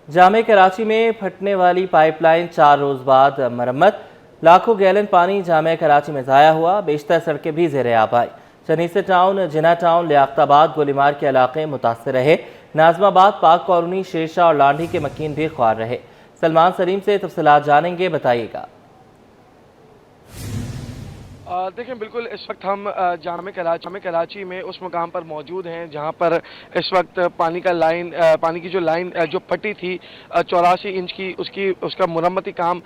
जामे कराची में फटने वाली पाइपलाइन 4 रोज बाद मरम्मत। लाखों गैलन पानी जामे कराची में ज़ाया हुआ। बेशतर सड़कें भी ज़ेर आब आई। चनीसे टाउन, जिना टाउन, लियाकताबाद, गोलीमार के इलाके मुतासर रहे। नाज़माबाद, पाक कॉलोनी, शेरशाह और लांढी के मकीन भी ख्वार रहे। सलमान सलीम से तफसीलात जानेंगे, बताइएगा। देखें, बिल्कुल इस वक्त हम जामे कराची में उस मुकाम पर मौजूद हैं जहां पर इस वक्त पानी की जो लाइन जो फटी थी 84 इंच की, उसका मुरम्मती काम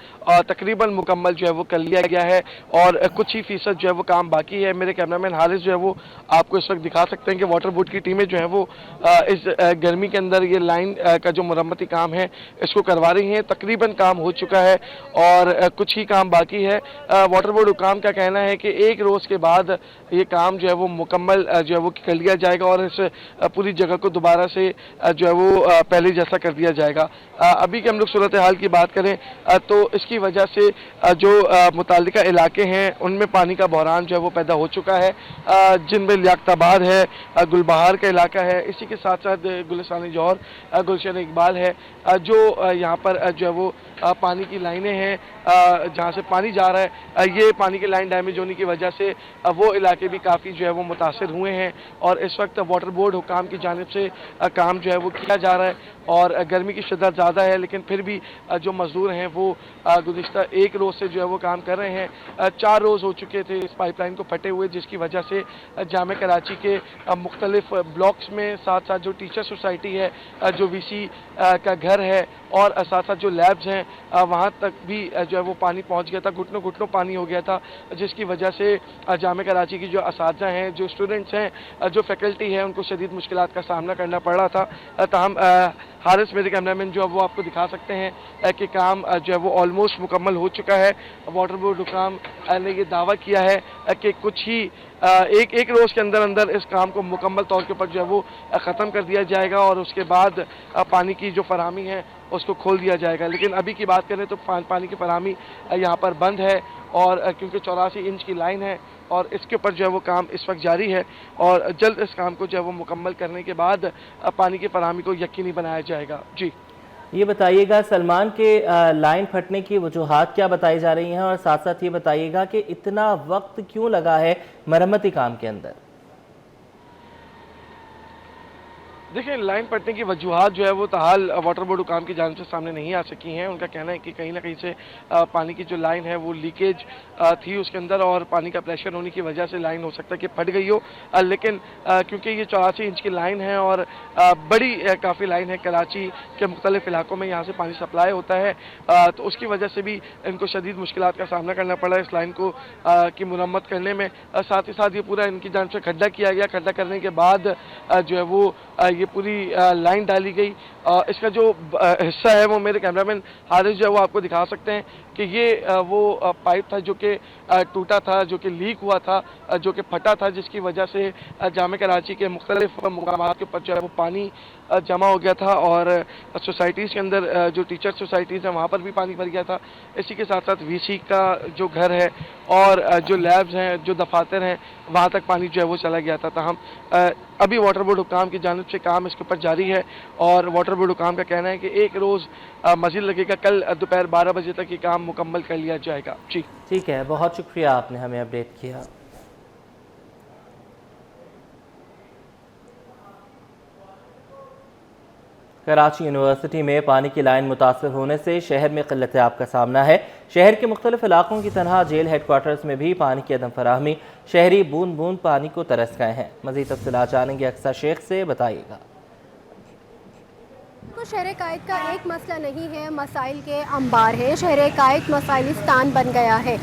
तकरीबन मुकम्मल जो है वो कर लिया गया है और कुछ ही फीसद जो है वो काम बाकी है। मेरे कैमरामैन हारिस जो है वो आपको इस वक्त दिखा सकते हैं कि वाटर बोर्ड की टीमें जो है वो इस गर्मी के अंदर ये लाइन का जो मुरम्मती काम है इसको करवा रही हैं। तकरीबन काम हो चुका है और कुछ ही काम बाकी है। वाटर बोर्ड हुकाम का कहना है कि एक रोज के बाद ये काम जो है वो मुकम्मल जो है वो कर लिया जाएगा और इस पूरी जगह को दोबारा से जो है वो पहले जैसा कर दिया जाएगा। अभी की हम लोग सूरत हाल की बात करें तो इसकी वजह से जो मुताल्लिका इलाके हैं उनमें पानी का बहरान जो है वो पैदा हो चुका है, जिनमें लियाकताबाद है, गुलबहार का इलाका है, इसी के साथ साथ गुलिस्तान जौहर, गुलशन इकबाल है। जो यहाँ पर जो है वो पानी की लाइनें हैं जहाँ से पानी जा रहा है, ये पानी की लाइन डैमेज होने की वजह से वो इलाके भी काफ़ी जो है वो मुतासिर हुए हैं और इस वक्त वाटर बोर्ड हुकाम की जानिब से काम जो है वो किया जा रहा है। और गर्मी की शिद्दत ज़्यादा है लेकिन फिर भी जो मजदूर हैं वो गुज़िश्ता एक रोज़ से जो है वो काम कर रहे हैं। 4 रोज़ हो चुके थे इस पाइपलाइन को फटे हुए, जिसकी वजह से जामे कराची के मुख्तलिफ ब्लॉक्स में साथ साथ जो टीचर सोसाइटी है, जो VC का घर है और साथ साथ जो लैब्स हैं वहाँ तक भी जो है वो पानी पहुँच गया था। घुटनों घुटनों पानी हो गया था, जिसकी वजह से जामे कराची की जो असातिज़ा हैं, जो स्टूडेंट्स हैं, जो फैकल्टी है, उनको शदीद मुश्किलात का सामना करना पड़ रहा था। ताहम हारिस मेरे कैमरामैन जो है वो आपको दिखा सकते हैं कि काम जो है वो ऑलमोस्ट मुकम्मल हो चुका है। वाटर बोर्ड हुकाम ने ये दावा किया है कि कुछ ही एक रोज़ के अंदर अंदर इस काम को मुकम्मल तौर के ऊपर जो है वो ख़त्म कर दिया जाएगा और उसके बाद पानी की जो फराहमी है उसको खोल दिया जाएगा। लेकिन अभी की बात करें तो पानी की फराहमी यहाँ पर बंद है और क्योंकि 84 इंच की लाइन है और इसके ऊपर जो है वो काम इस वक्त जारी है और जल्द इस काम को जो है वो मुकम्मल करने के बाद पानी की फराहमी को यकीनी बनाया जाएगा। जी, ये बताइएगा सलमान के लाइन फटने की वजूहात क्या बताई जा रही हैं और साथ साथ ये बताइएगा कि इतना वक्त क्यों लगा है मरम्मती काम के अंदर। देखिए, लाइन पटने की वजूहात जो है वो ताहाल वाटर बोर्ड हुकाम की जानिब से सामने नहीं आ सकी हैं। उनका कहना है कि कहीं ना कहीं से पानी की जो लाइन है वो लीकेज थी उसके अंदर और पानी का प्रेशर होने की वजह से लाइन हो सकता है कि फट गई हो। लेकिन क्योंकि ये 84 इंच की लाइन है और बड़ी काफ़ी लाइन है, कराची के मुख्तलिफ इलाकों में यहाँ से पानी सप्लाई होता है, तो उसकी वजह से भी इनको शदीद मुश्किलात का सामना करना पड़ा इस लाइन को की मुरम्मत करने में। साथ ही साथ ये पूरा इनकी जानिब से खड्डा किया गया। खड्डा करने के बाद जो है वो ये पूरी लाइन डाली गई। इसका जो हिस्सा है वो मेरे कैमरामैन हारिस जो है वो आपको दिखा सकते हैं कि ये वो पाइप था जो कि टूटा था, जो कि लीक हुआ था, जो कि फटा था, जिसकी वजह से जामे कराची के मुख्तलिफ मुकामात के ऊपर जो है वो पानी जमा हो गया था और सोसाइटीज़ के अंदर जो टीचर सोसाइटीज़ हैं वहाँ पर भी पानी भर गया था। इसी के साथ साथ VC का जो घर है और जो लैब्स हैं, जो दफातर हैं, वहाँ तक पानी जो है वो चला गया था। ताहम अभी वाटर बोर्ड हुकाम की जानिब से काम इसके ऊपर जारी है और वाटर बोर्ड हुकाम का कहना है कि एक रोज़ मज़ीद लगेगा। कल दोपहर 12 बजे तक ये काम मुकम्मल कर लिया जाएगा। जी, ठीक है, बहुत शुक्रिया आपने हमें अपडेट किया। कराची यूनिवर्सिटी में पानी की लाइन मुतासर होने से शहर में क़िल्लत आब का सामना है। शहर के मुख्तलिफ इलाकों की तरह जेल हेडक्वार्टर्स में भी पानी की अदम फराहमी, शहरी बूंद बूंद पानी को तरस गए हैं। मज़ीद तफ़सीलात जानेंगे अक्सा शेख से, बताइएगा। तो शहर कायद का एक मसला नहीं है, मसाइल के अंबार है। शहर कायद मसाइलिस्तान बन गया है।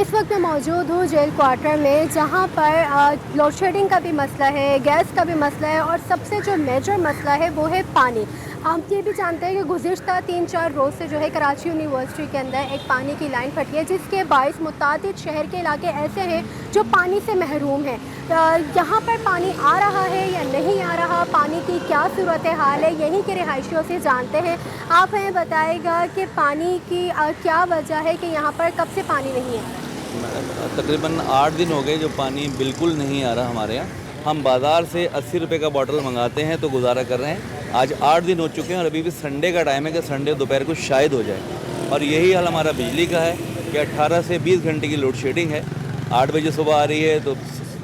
इस वक्त मैं मौजूद हूँ जेल क्वार्टर में, जहाँ पर लोड शेडिंग का भी मसला है, गैस का भी मसला है और सबसे जो मेजर मसला है वो है पानी। हम ये भी जानते हैं कि गुज़िश्ता 3-4 रोज़ से जो है कराची यूनिवर्सिटी के अंदर एक पानी की लाइन फटी है, जिसके बायस मुतादिद शहर के इलाके ऐसे हैं जो पानी से महरूम हैं। यहाँ पर पानी आ रहा है या नहीं आ रहा, पानी की क्या सूरत हाल है, यहीं के रिहायशियों से जानते हैं। आप हमें बताएगा कि पानी की क्या वजह है कि यहाँ पर कब से पानी नहीं है। तकरीबन 8 दिन हो गए जो पानी बिल्कुल नहीं आ रहा हमारे यहाँ। हम बाज़ार से 80 रुपये का बॉटल मंगाते हैं तो गुजारा कर रहे हैं। آج 8 دن ہو چکے ہیں اور ابھی بھی سنڈے کا ٹائم ہے کہ سنڈے دوپہر کو شاید ہو جائے، اور یہی حال ہمارا بجلی کا ہے کہ 18 سے 20 گھنٹے کی لوڈ شیڈنگ ہے. 8 بجے صبح آ رہی ہے تو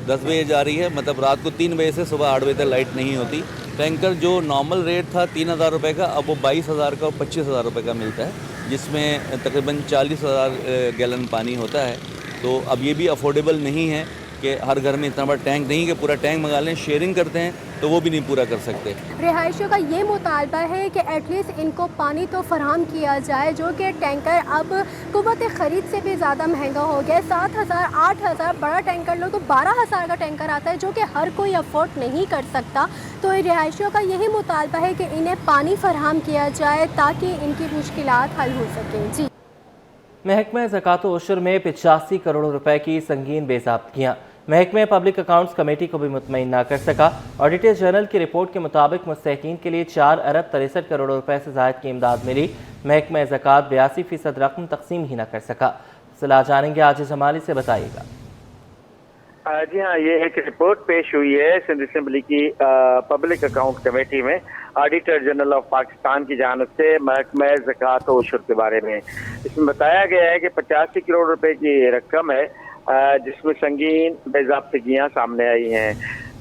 10 بجے جا رہی ہے، مطلب رات کو 3 بجے سے صبح 8 بجے تک لائٹ نہیں ہوتی. ٹینکر جو نارمل ریٹ تھا 3,000 روپے کا، اب وہ 22,000 کا اور 25,000 روپے کا ملتا ہے، جس میں تقریباً 40,000 گیلن پانی ہوتا ہے. تو اب یہ بھی افورڈیبل نہیں ہے کہ ہر گھر میں اتنا بڑا ٹینک نہیں کہ پورا ٹینک منگا لیں. شیئرنگ کرتے ہیں تو وہ بھی نہیں پورا کر سکتے. رہائشیوں کا یہ مطالبہ ہے کہ ایٹ لیسٹ ان کو پانی تو فراہم کیا جائے، جو کہ ٹینکر اب قوت خرید سے بھی زیادہ مہنگا ہو گیا ہے. 7,000 8,000 بڑا ٹینکر لو تو 12,000 کا ٹینکر آتا ہے، جو کہ ہر کوئی افورڈ نہیں کر سکتا. تو رہائشیوں کا یہی مطالبہ ہے کہ انہیں پانی فراہم کیا جائے تاکہ ان کی مشکلات حل ہو سکیں. جی، محکمہ زکوٰۃ و عشر میں 85 کروڑ روپے کی سنگین بے ضابطگیاں. محکمہ پبلک اکاؤنٹس کمیٹی کو بھی مطمئن نہ کر سکا. آڈیٹر جنرل کی رپورٹ کے مطابق مستحقین کے لیے 4 ارب 63 کروڑ روپے سے زائد کی امداد ملی. محکمہ زکوٰۃ 82% رقم تقسیم ہی نہ کر سکا. اطلاع جانیں گے عاجز جمالی سے، بتائیے گا. جی ہاں، یہ ایک رپورٹ پیش ہوئی ہے سندھ اسمبلی کی پبلک اکاؤنٹ کمیٹی میں آڈیٹر جنرل آف پاکستان کی جانب سے محکمہ زکوٰۃ و عشر کے بارے میں. اس میں بتایا گیا ہے کہ 85 کروڑ روپے کی رقم ہے جس میں سنگین بے ضابطگیاں سامنے آئی ہیں.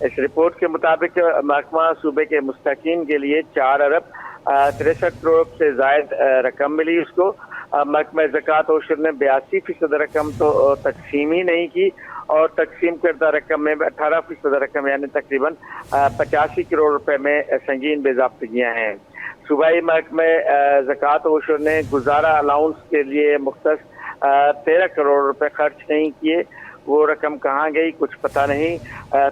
اس رپورٹ کے مطابق محکمہ صوبے کے مستحقین کے لیے 4 ارب 63 کروڑ سے زائد رقم ملی. اس کو محکمہ زکوٰۃ و عشر نے 82% رقم تو تقسیم ہی نہیں کی، اور تقسیم کردہ رقم میں 18% رقم یعنی تقریباً 85 کروڑ روپے میں سنگین بے ضابطگیاں ہیں. صوبائی محکمہ زکوٰۃ و عشر نے گزارا الاؤنس کے لیے مختص 13 کروڑ روپے خرچ نہیں کیے. وہ رقم کہاں گئی کچھ پتہ نہیں.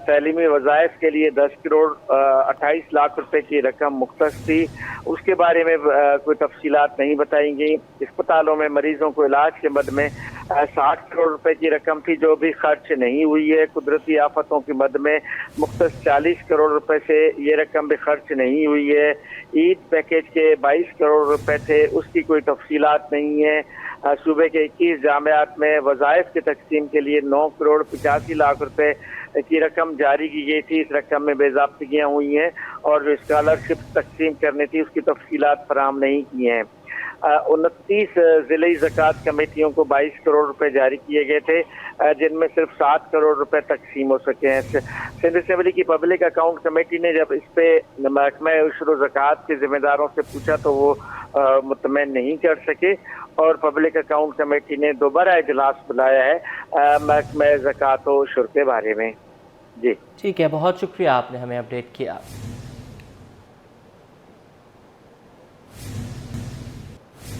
تعلیمی وظائف کے لیے 10 کروڑ 28 لاکھ روپے کی رقم مختص تھی، اس کے بارے میں کوئی تفصیلات نہیں بتائی گئی. اسپتالوں میں مریضوں کو علاج کے مد میں 60 کروڑ روپے کی رقم تھی جو بھی خرچ نہیں ہوئی ہے. قدرتی آفتوں کی مد میں مختص 40 کروڑ روپے سے یہ رقم بھی خرچ نہیں ہوئی ہے. عید پیکیج کے 22 کروڑ روپے تھے، اس کی کوئی تفصیلات نہیں ہے. صوبے کے 21 جامعات میں وظائف کی تقسیم کے لیے 9 کروڑ 85 لاکھ روپے کی رقم جاری کی گئی تھی. اس رقم میں بے ضابطگیاں ہوئی ہیں اور جو اسکالرشپ تقسیم کرنی تھی اس کی تفصیلات فراہم نہیں کی ہیں. 29 ضلعی زکوٰۃ کمیٹیوں کو 22 کروڑ روپے جاری کیے گئے تھے، جن میں صرف 7 کروڑ روپے تقسیم ہو سکے ہیں. سندھ اسمبلی کی پبلک اکاؤنٹ کمیٹی نے جب اس پہ محکمہ عشر و زکوٰۃ کے ذمہ داروں سے پوچھا تو وہ مطمئن نہیں کر سکے، اور پبلک اکاؤنٹ کمیٹی نے دوبارہ اجلاس بلایا ہے محکمہ زکوٰۃ و عشر کے بارے میں. جی ٹھیک ہے، بہت شکریہ، آپ نے ہمیں اپڈیٹ کیا.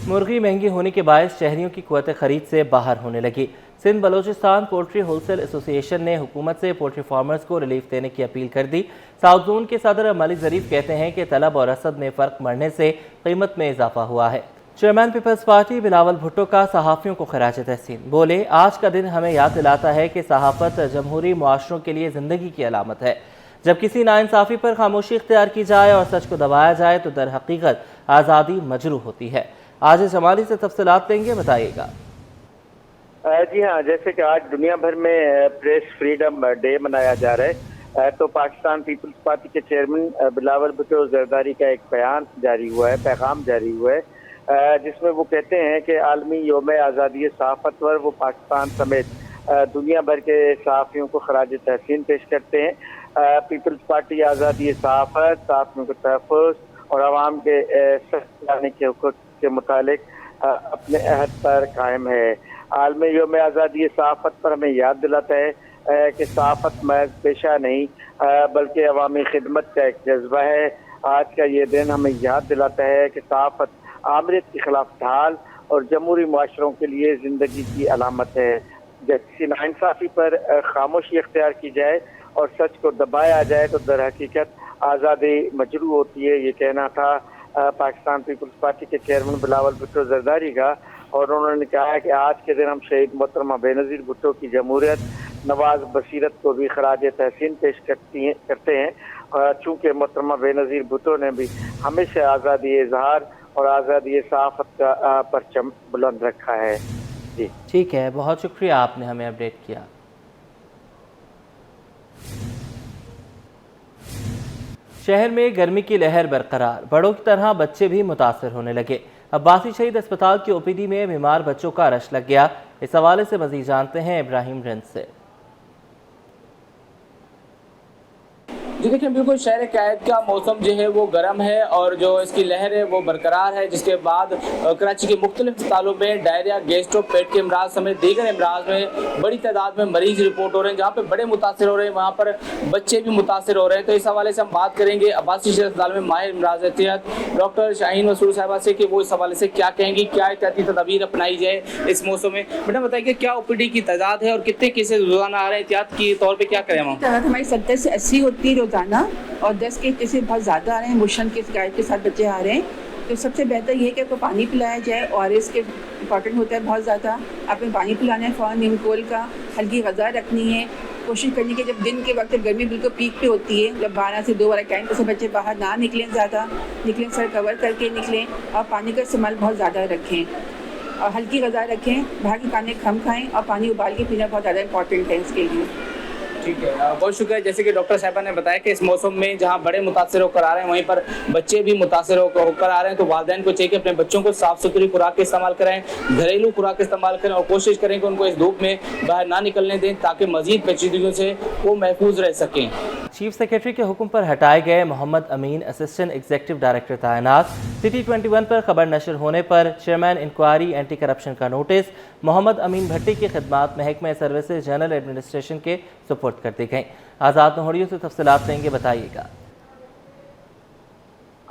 مرغی مہنگی ہونے کے باعث شہریوں کی قوت خرید سے باہر ہونے لگی. Sindh Balochistan poultry wholesale association نے حکومت سے پولٹری فارمرز کو ریلیف دینے کی اپیل کر دی. ساؤتھ زون کے صدر ملک ظریف کہتے ہیں کہ طلب اور رسد میں فرق بڑھنے سے قیمت میں اضافہ ہوا ہے. Chairman Peoples Party Bilawal Bhutto کا صحافیوں کو خراج تحسین. بولے، آج کا دن ہمیں یاد دلاتا ہے کہ صحافت جمہوری معاشروں کے لیے زندگی کی علامت ہے. جب کسی ناانصافی پر خاموشی اختیار کی جائے اور سچ کو دبایا جائے تو در حقیقت آزادی مجروح ہوتی ہے. آج جمالی سے تفصیلات دیں گے، بتائیے گا. جی ہاں، جیسے کہ آج دنیا بھر میں پریس فریڈم ڈے منایا جا رہا ہے، تو پاکستان پیپلز پارٹی کے چیئرمین بلاول بھٹو زرداری کا ایک پیغام جاری ہوا ہے جس میں وہ کہتے ہیں کہ عالمی یوم آزادی صحافت پر وہ پاکستان سمیت دنیا بھر کے صحافیوں کو خراج تحسین پیش کرتے ہیں. پیپلز پارٹی آزادی صحافت، صحافیوں کے تحفظ اور عوام کے سخت لانے کے حقوق کے متعلق اپنے عہد پر قائم ہے. عالمی یوم آزادی صحافت پر ہمیں یاد دلاتا ہے کہ صحافت محض پیشہ نہیں بلکہ عوامی خدمت کا ایک جذبہ ہے. آج کا یہ دن ہمیں یاد دلاتا ہے کہ صحافت آمریت کے خلاف ڈھال اور جمہوری معاشروں کے لیے زندگی کی علامت ہے. جب کسی ناانصافی پر خاموشی اختیار کی جائے اور سچ کو دبایا جائے تو در حقیقت آزادی مجروح ہوتی ہے. یہ کہنا تھا پاکستان پیپلز پارٹی کے چیئرمین بلاول بھٹو زرداری کا، اور انہوں نے کہا ہے کہ آج کے دن ہم شہید محترمہ بے نظیر بھٹو کی جمہوریت نواز بصیرت کو بھی خراج تحسین پیش کرتے ہیں، چونکہ محترمہ بے نظیر بھٹو نے بھی ہمیشہ آزادی اظہار اور آزادی صحافت کا پرچم بلند رکھا ہے. جی ٹھیک ہے، بہت شکریہ، آپ نے ہمیں اپڈیٹ کیا. शहर में गर्मी की लहर बरकरार, बड़ों की तरह बच्चे भी मुतासर होने लगे। अब्बासी शहीद अस्पताल की ओपीडी में बीमार बच्चों का रश लग गया। इस हवाले से मजीद जानते हैं इब्राहिम रंज से। जी देखिए, बिल्कुल शहर कैद का मौसम जो है वो गर्म है और जो इसकी लहर है वो बरकरार है, जिसके बाद कराची के मुख्तलिफ अस्पतालों में डायरिया, गैस्ट्रो, पेट के अमराज समेत दीगर अमराज में बड़ी तादाद में मरीज रिपोर्ट हो रहे हैं। जहाँ पे बड़े मुतासर हो रहे हैं वहाँ पर बच्चे भी मुतासर हो रहे हैं। तो इस हवाले से हम बात करेंगे अब्बासी शहीद अस्पताल में माहिर अमराज एहतियात डॉक्टर शाहीन मसूद साहिबा से कि वो इस हवाले से क्या कहेंगी, क्या एहतियाती तदबीर अपनाई जाए इस मौसम में। मैडम बताइए क्या ओपीडी की तादाद है और कितने केसेज रोजाना आ रहे हैं, एहतियात के तौर पर क्या करें हम? तादाद हमारी 70 से 80 होती है रोजाना और 10 के केसेस बहुत ज़्यादा आ रहे हैं। मोशन के शिकायत के साथ बच्चे आ रहे हैं। तो सबसे बेहतर ये है कि आपको पानी पिलाया जाए। ORS के इंपॉर्टेंट होता है बहुत ज़्यादा। आपने पानी पिलाना है, फ़ौरन निमकोल का, हल्की ग़ज़ा रखनी है। कोशिश करनी कि जब दिन के वक्त गर्मी बिल्कुल पीक पे होती है, जब 12 से 2 वाला टाइम से बच्चे बाहर ना निकलें, ज़्यादा निकलें, सर कवर करके निकलें और पानी का इस्तेमाल बहुत ज़्यादा रखें और हल्की ग़ज़ा रखें। बाहर के खाने कम खाएँ और पानी उबाल के पीना बहुत ज़्यादा इंपॉर्टेंट है इसके लिए। ठीक है, बहुत शुक्रिया। जैसे कि डॉक्टर साहिबा ने बताया कि इस मौसम में जहां बड़े मुतासर होकर आ रहे हैं वहीं पर बच्चे भी मुतासर होकर आ रहे हैं। तो वालिदैन को चाहिए कि अपने बच्चों को साफ सुथरी खुराक का इस्तेमाल कराएं, घरेलू खुराक इस्तेमाल करें और कोशिश करें कि उनको इस धूप में बाहर ना निकलने दें ताकि मजीद पेचीदगियों से वो महफूज रह सकें। चीफ सेक्रेटरी के हुक्म पर हटाए गए मोहम्मद अमीन असिस्टेंट एग्जीक्यूटिव डायरेक्टर तैनात। सिटी 21 पर खबर नशर होने पर चेयरमैन इंक्वायरी एंटी करप्शन का नोटिस मोहम्मद अमीन भट्टी की खिदमात महकमा सर्विसेज जनरल एडमिनिस्ट्रेशन के सुपुर्द कर दी गई। आज़ाद नोहरियों से तफसीलात लेंगे, बताइएगा।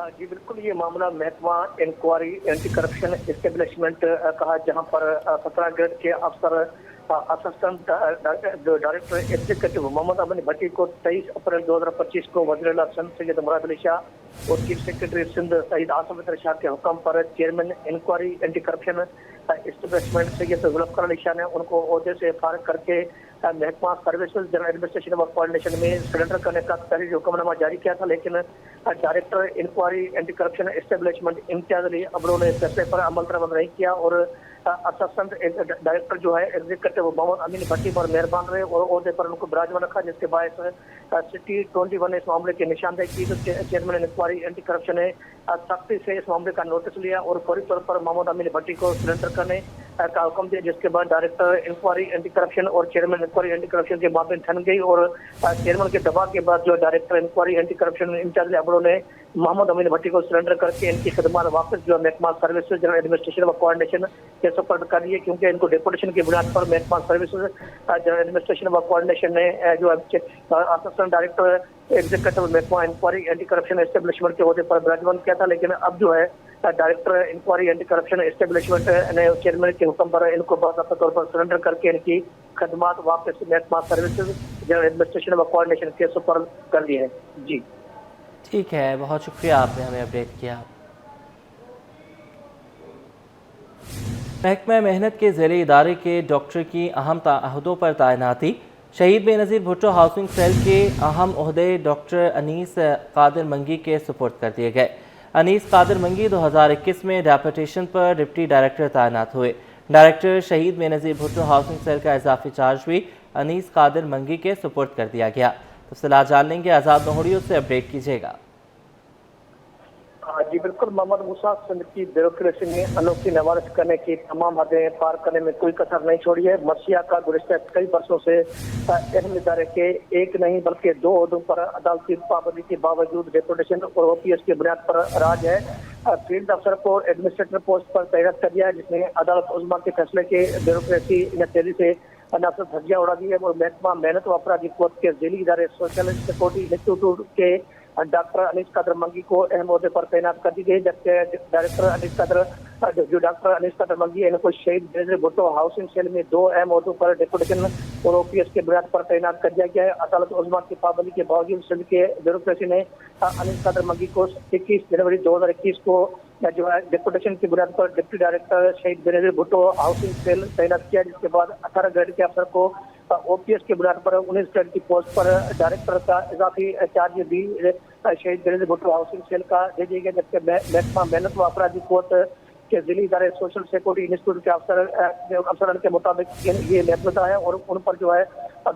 जी बिल्कुल, ये मामला महकमा इंक्वायरी एंटी करप्शन एस्टेब्लिशमेंट कहा, जहां पर 17 ग्रेड के अफसर असिस्टेंट डायरेक्टर एग्जीक्यूटिव मोहम्मद अमीन भट्टी को 23 अप्रैल 2025 को वज़ीर आला सिंध सैयद मुराद अली शाह और चीफ सेक्रेटरी सिंध सईद आसिफ शाह के हुक्म पर chairman inquiry anti corruption establishment Syed Zulfiqar Ali Shah ने उनको ओहदे से फारिग करके महकमा सर्विसेज जनरल एडमिनिस्ट्रेशन व कोऑर्डिनेशन में सरेंडर करने का तहरीरी हुक्मनामा जारी किया था। लेकिन director inquiry anti corruption establishment Imtiaz Ali Abro ने फैसले पर अमल दरामद नहीं किया और असिस्टेंट डायरेक्टर जो है एग्जीक्यूटिव मोहम्मद अमीन भट्टी पर मेहरबान रहे और ओहदे पर उनको विराजमान रखा, जिसके बायस सिटी 21 ने इस मामले की निशानदेही की। तो चेयरमैन इंक्वायरी एंटी करप्शन ने सख्ती से इस मामले का नोटिस लिया और फौरी तौर पर मोहम्मद अमीन भट्टी को सरेंडर करने का हुक्म दिया, जिसके बाद डायरेक्टर इंक्वायरी एंटी करप्शन और चेयरमैन इंक्वायरी एंटी करप्शन के मामले थन गई और चेयरमैन के दबाव के बाद जो director inquiry anti corruption Imtiaz Ali Abro ने मोहम्मद अमीन भट्टी को सरेंडर करके इनकी खिदमत वापस जो महकमा सर्विसेज जनरल एडमिनिस्ट्रेशन व कोऑर्डिनेशन के सुपुर्द कर दी है, क्योंकि इनको डेपुटेशन की बुनियाद पर महकमा सर्विसेज जनरल एडमिनिस्ट्रेशन व कोऑर्डिनेशन ने जो असिस्टेंट डायरेक्टर एग्जीक्यूटिव महकमा इंक्वायरी एंटी करप्शन एस्टेब्लिशमेंट के ओहदे पर विराजमान किया था। लेकिन अब जो है director inquiry anti corruption establishment ने चेयरमैन के हुक्म पर इनको बाकायदा तौर पर सरेंडर करके इनकी खिदमत वापस महकमा सर्विसेज जनरल एडमिनिस्ट्रेशन व कोऑर्डिनेशन के सुपुर्द कर दी है। जी ठीक है, बहुत शुक्रिया, आपने हमें अपडेट किया। महकमा मेहनत के ज़ेले इदारे के डॉक्टर की अहम अहदों पर तैनाती। शहीद बेनज़ीर भुट्टो हाउसिंग सेल के अहम ओहदे डॉक्टर अनीस कादिर मंगी के सुपुर्द कर दिए गए। अनीस कादिर मंगी 2021 में डेपुटेशन पर डिप्टी डायरेक्टर तैनात हुए। डायरेक्टर शहीद बेनज़ीर भुट्टो हाउसिंग सेल का इजाफी चार्ज भी अनीस कादिर मंगी के सुपुर्द कर दिया गया। तफसीलात जान लेंगे, आज़ाद नोहरियों से अपडेट कीजिएगा। जी बिल्कुल, मोहम्मद मूसा सिंध की ब्यूरोक्रेसी ने अनोखी नवारिश करने की तमाम हदें पार करने में कोई कसर नहीं छोड़ी है। मर्सिया का गुज़िश्ता कई बरसों से अहम इदारे के एक नहीं बल्कि 2 ओहदों पर अदालती पाबंदी के बावजूद डेपुटेशन और OPS की बुनियाद पर राज है। फील्ड अफसर को एडमिनिस्ट्रेटर पोस्ट पर तैनात कर दिया है, जिसने अदालत उज़्मा के फैसले के ब्यूरोक्रेसी ने तेजी से धज्जियां उड़ा दी है और महकमा मेहनत व अपराधी कोर्ट के ज़ेली इदारे सोशल सिक्योरिटी इंस्टीट्यूट के डॉक्टर अनीस कादर मंगी को अहम ओहदे पर तैनात कर दी गई, जबकि डायरेक्टर अनीस कादर मंगी इनको शहीद बेनज़ीर भुट्टो हाउसिंग सेल में 2 अहम ओहदों पर डेपुटेशन और OPS के बुनियाद पर तैनात कर दिया गया है। अदालत उज़्मा की पाबंदी के बावजूद सिंध के ब्यूरोक्रेसी ने अनीस कादर मंगी को 21 जनवरी 2021 को जो है डेपुटेशन की बुनियाद पर डिप्टी डायरेक्टर शहीद बेनज़ीर भुट्टो हाउसिंग सेल तैनात किया, जिसके बाद 18 ग्रेड के अफसर को OPS के बुनियाद पर 19 ग्रेड की पोस्ट पर डायरेक्टर का इजाफी चार्ज भी शहीद बेनज़ीर भुट्टो हाउसिंग सेल का दे दिया गया, जबकि महकमा मेहनत व अपराधी कोर्ट के जिले इदारे सोशल सिक्योरिटी इंस्टीट्यूट के अफसरान के मुताबिक ये महफूजा है और उन पर जो है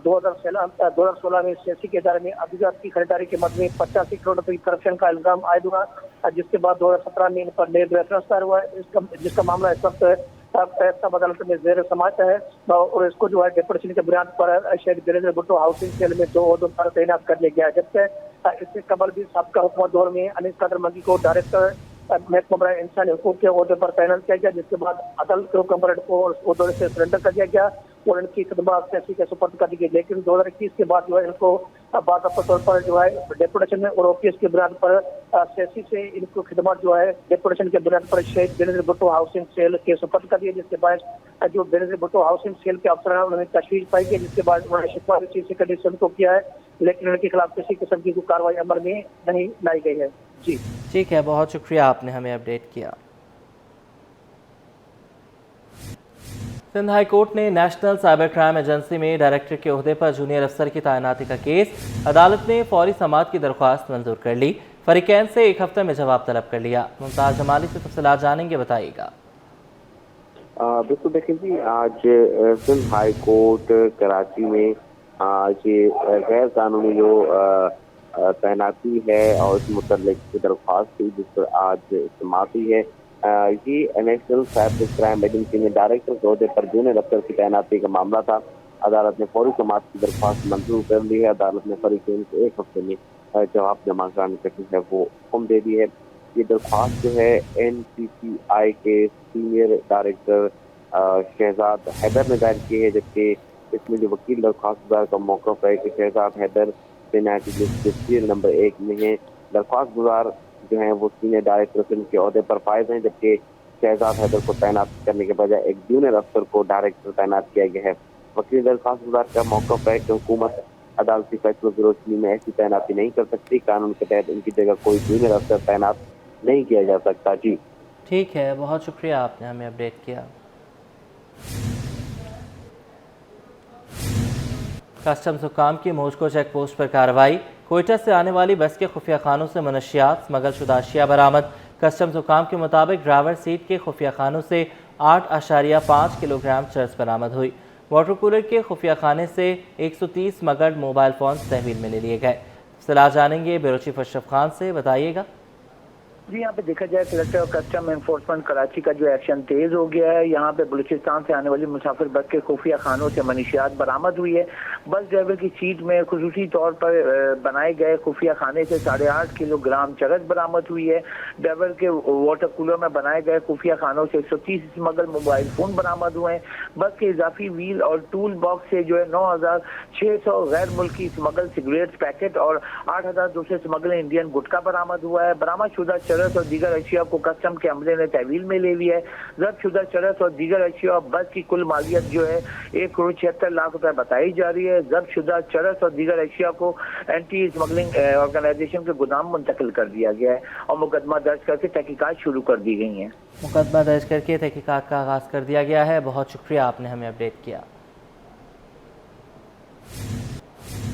2016 में सीएससी के इदारे में अभिजात की खरीदारी के मद में 85 करोड़ रुपए की करप्शन का इल्जाम आयद हुआ, जिसके बाद 2017 में इन पर नेब रेफरेंस दायर हुआ है, जिसका मामला इस वक्त फैसला अदालत में जेर समाअत है और इसको जो है डिप्टी के बुनियाद पर शहीद बेनजीर भुट्टो हाउसिंग सेल में 2 ओहदों पर तैनात कर लिया गया है। जबकि इससे कबल भी साबका हुकूमत दौर में अनीस कादर मंगी को डायरेक्टर महकमा इंसानी हकूक के ओहदे पर तैनात किया गया, जिसके बाद अदालत के हुक्म पर इनको ओहदे से सरेंडर कर दिया गया और इनकी खिदमत सीएससी के सुपर्द कर दी गई। लेकिन 2021 के बाद जो है इनको बाकायदा तौर पर जो है डेपुटेशन में और ओपीएस के बुनियाद पर सीएससी से इनको खिदमत जो है डेपुटेशन के बुनियाद पर शहीद बेनजीर भुट्टो हाउसिंग सेल के सुपर्द कर दिया, जिसके बाद जो बेनजीर भुट्टो हाउसिंग सेल के अफसर हैं उन्होंने तशवीश पाई है, जिसके बाद उन्होंने शिकवा चीफ सेक्रेटरी को किया है, लेकिन उनके खिलाफ किसी किस्म की कोई कार्रवाई अमल में नहीं लाई गई है। जी ठीक है, बहुत शुक्रिया, आपने हमें अपडेट किया। सिंध हाई कोर्ट ने नेशनल साइबर क्राइम एजेंसी में डायरेक्टर के ओहदे पर जूनियर अफसर की तैनाती का केस अदालत ने फौरी समाअत की दरख्वास्त मंजूर कर ली। फरीकैन से 1 हफ्ते में जवाब तलब कर लिया। मुमताज जमाली से तफसीलात जानेंगे, बताइएगा। बिल्कुल, देखिए जी, आज सिंध हाई कोर्ट कराची में आज गैर कानूनी जो तैनाती है और इस मुतल्लिक की दरख्वास्त थी, जिस पर आज समाअत हुई है। ये नेशनल साइबर क्राइम एजेंसी में डायरेक्टर के ओहदे पर जूनियर अफसर की तैनाती का मामला था। अदालत ने फौरी समाअत की दरख्वास्त मंजूर कर ली है। अदालत ने फरीकैन को 1 हफ्ते में जवाब जमा कराने का जो है वो हुक्म दे दी है। ये दरख्वास्त जो है NCCI के सीनियर डायरेक्टर शहजाद हैदर ने दायर की है, जबकि इसमें जो वकील दरख्वास्तदार का मौक़िफ़ है कि शहजाद हैदर सीरियल नंबर 1 में है। दरख्वास्त गुजार जो हैं वो सीनियर डायरेक्टर के ओहदे पर फायद हैं, जबकि शहजाद हैदर को तैनात करने के बजाय एक जूनियर अफसर को डायरेक्टर तैनात किया गया है। वकील दरख्वास्त गुजार का मौक़िफ़ है कि हुकूमत अदालती फैसलों की रोशनी में ऐसी तैनाती नहीं कर सकती। कानून के तहत इनकी जगह कोई जूनियर अफसर तैनात नहीं किया जा सकता। जी ठीक है, बहुत शुक्रिया, आपने हमें अपडेट किया। कस्टम्स हुक्काम की मोजको चेक पोस्ट पर कार्रवाई। कोयटा से आने वाली बस के खुफिया खानों से मनशियात स्मगल शुदा अशिया बरामद। कस्टम्स हुक्काम के मुताबिक ड्राइवर सीट के खुफिया खानों से 8.5 किलोग्राम चर्स बरामद हुई। वाटर कूलर के खुफिया खाने से 130 स्मगल्ड मोबाइल फ़ोन तहवील में ले लिए गए। सलाह जानेंगे ब्यूरो चीफ अशरफ खान से, बताइएगा। जी, यहाँ पे देखा जाए कलेक्टर कस्टम एनफोर्समेंट कराची का जो एक्शन तेज हो गया है। यहाँ पे बलूचिस्तान से आने वाली मुसाफिर बस के खुफिया खानों से मनशियात बरामद हुई है। बस ड्राइवर की सीट में खुसूसी तौर पर बनाए गए खुफिया खाने से 8.5 किलोग्राम चरस बरामद हुई है। ड्राइवर के वाटर कूलर में बनाए गए खुफिया खानों से 130 स्मगल मोबाइल फोन बरामद हुए हैं। बस के इजाफी व्हील और टूल बॉक्स से जो है 9,600 गैर मुल्की स्मगल सिगरेट पैकेट और 8,200 स्मगल इंडियन गुटखा बरामद हुआ है। बरामद शुदा चरस और दीगर अशिया को कस्टम के अमले ने तहवील में ले लिया है। जब्त शुदा चरस और दीगर अशिया बस की कुल मालियत जो है 1,76,00,000 रुपए बताई जा रही है। जब्त शुदा चरस और दीगर अशिया को एंटी स्मगलिंग ऑर्गेनाइजेशन के गोदाम मुंतकिल कर दिया गया है और मुकदमा दर्ज करके तहकीकात शुरू कर दी गई हैं। मुकदमा दर्ज करके तहकीकात का आगाज़ कर दिया गया है। बहुत शुक्रिया, आपने हमें अपडेट किया।